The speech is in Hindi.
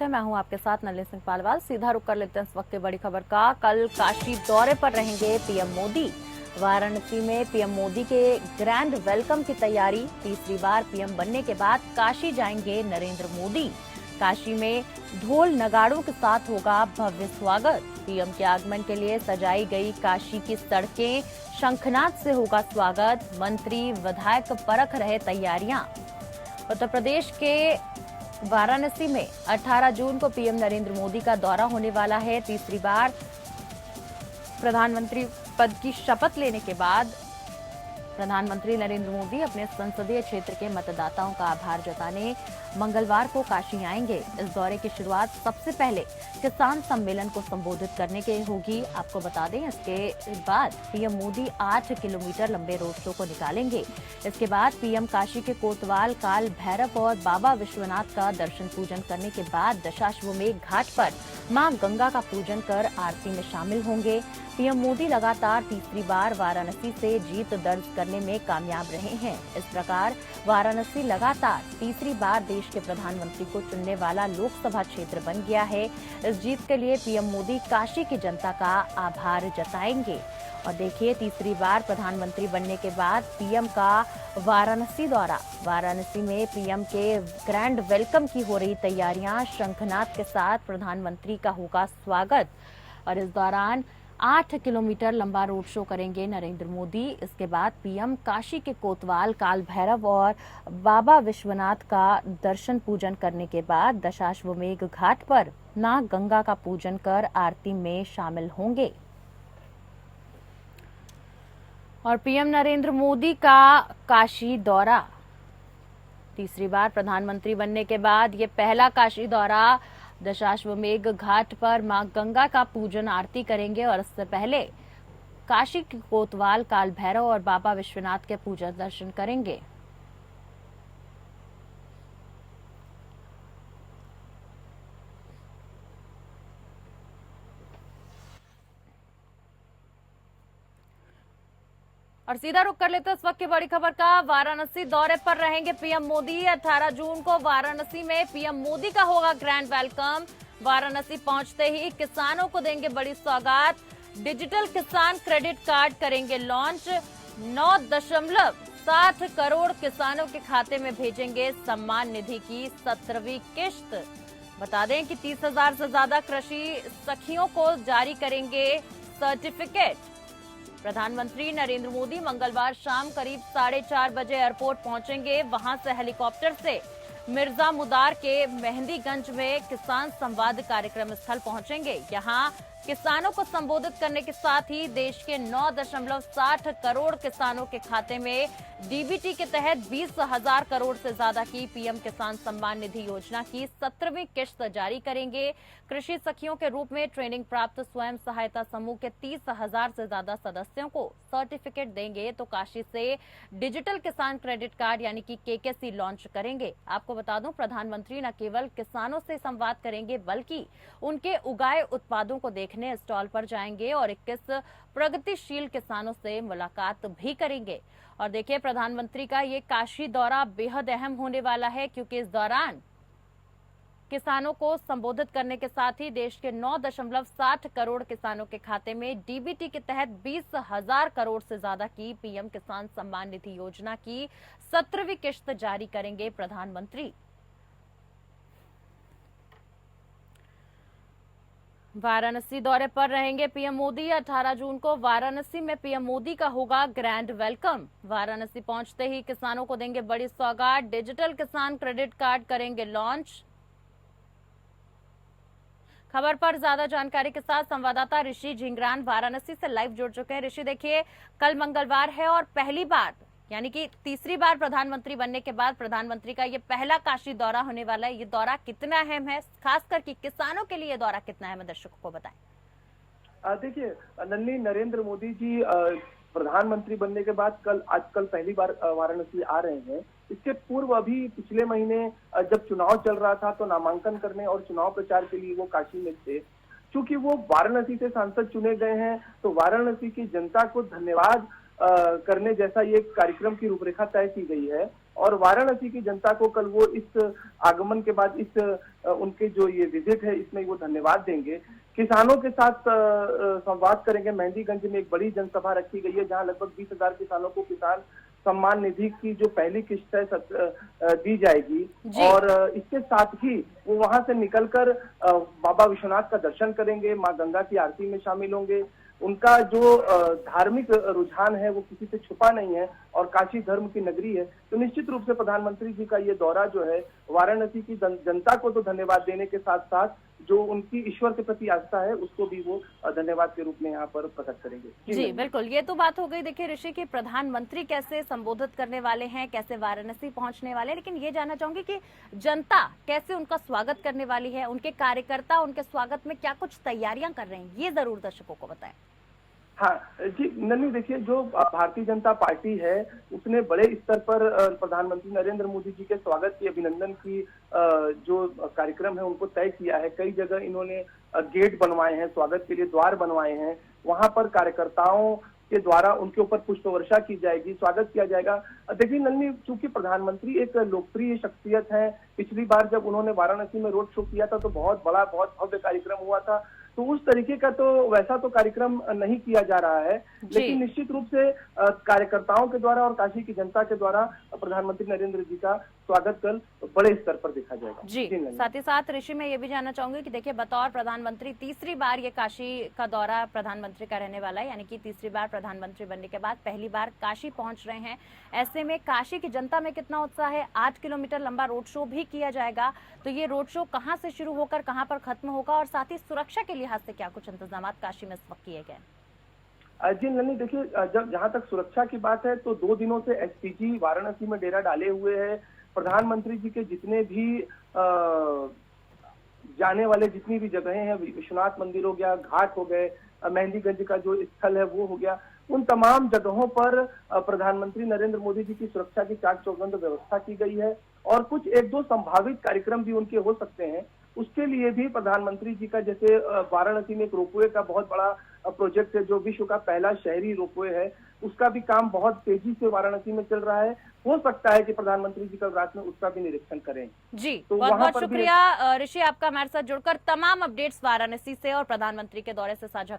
हैं। मैं हूं आपके साथ नलिनी सिंह पालवाल। सीधा रुक कर लेते हैं इस वक्त की बड़ी खबर का। कल काशी दौरे पर रहेंगे पीएम मोदी। वाराणसी में पीएम मोदी के ग्रैंड वेलकम की तैयारी। तीसरी बार पीएम बनने के बाद काशी जाएंगे नरेंद्र मोदी। काशी में ढोल नगाड़ों के साथ होगा भव्य स्वागत। पीएम के आगमन के लिए सजाई गई काशी की सड़कें, शंखनाद से होगा स्वागत। मंत्री विधायक परख रहे तैयारियां। उत्तर प्रदेश के वाराणसी में 18 जून को पीएम नरेंद्र मोदी का दौरा होने वाला है। तीसरी बार प्रधानमंत्री पद की शपथ लेने के बाद प्रधानमंत्री नरेंद्र मोदी अपने संसदीय क्षेत्र के मतदाताओं का आभार जताने मंगलवार को काशी आएंगे। इस दौरे की शुरुआत सबसे पहले किसान सम्मेलन को संबोधित करने के होगी। आपको बता दें, इसके बाद पीएम मोदी 8 किलोमीटर लंबे रोड शो को निकालेंगे। इसके बाद पीएम काशी के कोतवाल, काल भैरव और बाबा विश्वनाथ का दर्शन पूजन करने के बाद दशाश्वमेध घाट पर मां गंगा का पूजन कर आरती में शामिल होंगे। पीएम मोदी लगातार तीसरी बार वाराणसी से जीत दर्ज करने में कामयाब रहे हैं। इस प्रकार वाराणसी लगातार तीसरी बार देश के प्रधानमंत्री को चुनने वाला लोकसभा क्षेत्र बन गया है। इस जीत के लिए पीएम मोदी काशी की जनता का आभार जताएंगे। और देखिए, तीसरी बार प्रधानमंत्री बनने के बाद पीएम का वाराणसी दौरा। वाराणसी में पीएम के ग्रैंड वेलकम की हो रही तैयारियां। शंखनाद के साथ प्रधानमंत्री का होगा स्वागत। और इस दौरान 8 किलोमीटर लंबा रोड शो करेंगे नरेंद्र मोदी। इसके बाद पीएम काशी के कोतवाल, काल भैरव और बाबा विश्वनाथ का दर्शन पूजन करने के बाद दशाश्वमेध घाट पर मां गंगा का पूजन कर आरती में शामिल होंगे। और पीएम नरेंद्र मोदी का काशी दौरा। तीसरी बार प्रधानमंत्री बनने के बाद ये पहला काशी दौरा। दशाश्वमेध घाट पर मां गंगा का पूजन आरती करेंगे और इससे पहले काशी के कोतवाल, काल भैरव और बाबा विश्वनाथ के पूजा दर्शन करेंगे। और सीधा रुक कर लेते हैं इस वक्त की बड़ी खबर का। वाराणसी दौरे पर रहेंगे पीएम मोदी। 18 जून को वाराणसी में पीएम मोदी का होगा ग्रैंड वेलकम। वाराणसी पहुंचते ही किसानों को देंगे बड़ी सौगात। डिजिटल किसान क्रेडिट कार्ड करेंगे लॉन्च। 9.7 करोड़ किसानों के खाते में भेजेंगे सम्मान निधि की 17वीं किश्त। बता दें कि 30,000 से ज्यादा कृषि सखियों को जारी करेंगे सर्टिफिकेट। प्रधानमंत्री नरेंद्र मोदी मंगलवार शाम करीब 4:30 बजे एयरपोर्ट पहुंचेंगे। वहां से हेलीकॉप्टर से मिर्जा मुदार के मेहंदीगंज में किसान संवाद कार्यक्रम स्थल पहुंचेंगे। यहां किसानों को संबोधित करने के साथ ही देश के 9.60 करोड़ किसानों के खाते में डीबीटी के तहत 20,000 करोड़ से ज्यादा की पीएम किसान सम्मान निधि योजना की 17वीं किश्त जारी करेंगे। कृषि सखियों के रूप में ट्रेनिंग प्राप्त स्वयं सहायता समूह के 30,000 से ज्यादा सदस्यों को सर्टिफिकेट देंगे। तो काशी से डिजिटल किसान क्रेडिट कार्ड यानी कि केकेसी लॉन्च करेंगे। आपको बता दूं, प्रधानमंत्री न केवल किसानों से संवाद करेंगे बल्कि उनके उगाए उत्पादों को देखने स्टॉल पर जाएंगे और 21 प्रगतिशील किसानों से मुलाकात भी करेंगे। और देखिए, प्रधानमंत्री का ये काशी दौरा बेहद अहम होने वाला है, क्योंकि इस दौरान किसानों को संबोधित करने के साथ ही देश के 9.60 करोड़ किसानों के खाते में डीबीटी के तहत 20,000 करोड़ से ज्यादा की पीएम किसान सम्मान निधि योजना की 17वीं किश्त जारी करेंगे प्रधानमंत्री। वाराणसी दौरे पर रहेंगे पीएम मोदी। 18 जून को वाराणसी में पीएम मोदी का होगा ग्रैंड वेलकम। वाराणसी पहुंचते ही किसानों को देंगे बड़ी सौगात। डिजिटल किसान क्रेडिट कार्ड करेंगे लॉन्च। खबर पर ज्यादा जानकारी के साथ संवाददाता ऋषि झिंगरान वाराणसी से लाइव जुड़ चुके हैं। ऋषि, देखिए, कल मंगलवार है और पहली बार यानी कि तीसरी बार प्रधानमंत्री बनने के बाद प्रधानमंत्री का ये पहला काशी दौरा होने वाला है। ये दौरा कितना अहम है, खासकर कि किसानों के लिए ये दौरा कितना अहम है, दर्शकों को बताएं। देखिए नन्नी, नरेंद्र मोदी जी प्रधानमंत्री बनने के बाद आजकल पहली बार वाराणसी आ रहे हैं। इसके पूर्व अभी पिछले महीने जब चुनाव चल रहा था तो नामांकन करने और चुनाव प्रचार के लिए वो काशी में थे। चूंकि वो वाराणसी से सांसद चुने गए हैं तो वाराणसी की जनता को धन्यवाद करने जैसा ये कार्यक्रम की रूपरेखा तय की गई है। और वाराणसी की जनता को कल वो इस आगमन के बाद इस उनके जो ये विजिट है इसमें वो धन्यवाद देंगे। किसानों के साथ संवाद करेंगे। मेहंदीगंज में एक बड़ी जनसभा रखी गई है जहां लगभग 20,000 किसानों को किसान सम्मान निधि की जो पहली किस्त है दी जाएगी। और इसके साथ ही वो वहां से निकलकर बाबा विश्वनाथ का दर्शन करेंगे, मां गंगा की आरती में शामिल होंगे। उनका जो धार्मिक रुझान है वो किसी से छुपा नहीं है और काशी धर्म की नगरी है। तो निश्चित रूप से प्रधानमंत्री जी का ये दौरा जो है वाराणसी की जनता को तो धन्यवाद देने के साथ साथ जो उनकी ईश्वर के प्रति आस्था है उसको भी वो धन्यवाद के रूप में यहाँ पर प्रकट करेंगे। जी बिल्कुल, ये तो बात हो गई। देखिए ऋषि की प्रधानमंत्री कैसे संबोधित करने वाले हैं, कैसे वाराणसी पहुंचने वाले हैं, लेकिन ये जानना चाहूंगी कि जनता कैसे उनका स्वागत करने वाली है, उनके कार्यकर्ता उनके स्वागत में क्या कुछ तैयारियां कर रहे हैं, ये जरूर दर्शकों को बताएं। हाँ जी नन्ही, देखिए जो भारतीय जनता पार्टी है उसने बड़े स्तर पर प्रधानमंत्री नरेंद्र मोदी जी के स्वागत की, अभिनंदन की जो कार्यक्रम है उनको तय किया है। कई जगह इन्होंने गेट बनवाए हैं, स्वागत के लिए द्वार बनवाए हैं। वहां पर कार्यकर्ताओं के द्वारा उनके ऊपर पुष्प वर्षा की जाएगी, स्वागत किया जाएगा। देखिए नन्ही, चूंकि प्रधानमंत्री एक लोकप्रिय शख्सियत है, पिछली बार जब उन्होंने वाराणसी में रोड शो किया था तो बहुत बड़ा बहुत भव्य कार्यक्रम हुआ था। तो उस तरीके का तो वैसा तो कार्यक्रम नहीं किया जा रहा है, लेकिन निश्चित रूप से कार्यकर्ताओं के द्वारा और काशी की जनता के द्वारा प्रधानमंत्री नरेंद्र जी का स्वागत कल बड़े स्तर पर देखा जाएगा। जी साथ ही साथ ऋषि मैं ये भी जानना चाहूंगी कि देखिए बतौर प्रधानमंत्री तीसरी बार ये काशी का दौरा प्रधानमंत्री का रहने वाला है, यानी कि तीसरी बार प्रधानमंत्री बनने के बाद पहली बार काशी पहुंच रहे हैं। ऐसे में काशी की जनता में कितना उत्साह है। 8 किलोमीटर लंबा रोड शो भी किया जाएगा, तो ये रोड शो कहाँ से शुरू होकर कहाँ पर खत्म होगा और साथ ही सुरक्षा के लिहाज से क्या कुछ इंतजाम काशी में इस वक्त किए गए? जी नन्ही, देखिए जहां तक सुरक्षा की बात है तो 2 दिनों से एसपीजी वाराणसी में डेरा डाले हुए है। प्रधानमंत्री जी के जितने भी जाने वाले जितनी भी जगहें हैं, विश्वनाथ मंदिर हो गया, घाट हो गए, मेहंदीगंज का जो स्थल है वो हो गया, उन तमाम जगहों पर प्रधानमंत्री नरेंद्र मोदी जी की सुरक्षा की चाक चौबंद व्यवस्था की गई है। और कुछ 1-2 संभावित कार्यक्रम भी उनके हो सकते हैं, उसके लिए भी प्रधानमंत्री जी का, जैसे वाराणसी में एक रोपवे का बहुत बड़ा प्रोजेक्ट है जो विश्व का पहला शहरी रोपवे है, उसका भी काम बहुत तेजी से वाराणसी में चल रहा है। हो सकता है कि प्रधानमंत्री जी कल रात में उसका भी निरीक्षण करें। जी तो बहुत बहुत शुक्रिया ऋषि आपका हमारे साथ जुड़कर तमाम अपडेट्स वाराणसी से और प्रधानमंत्री के दौरे से साझा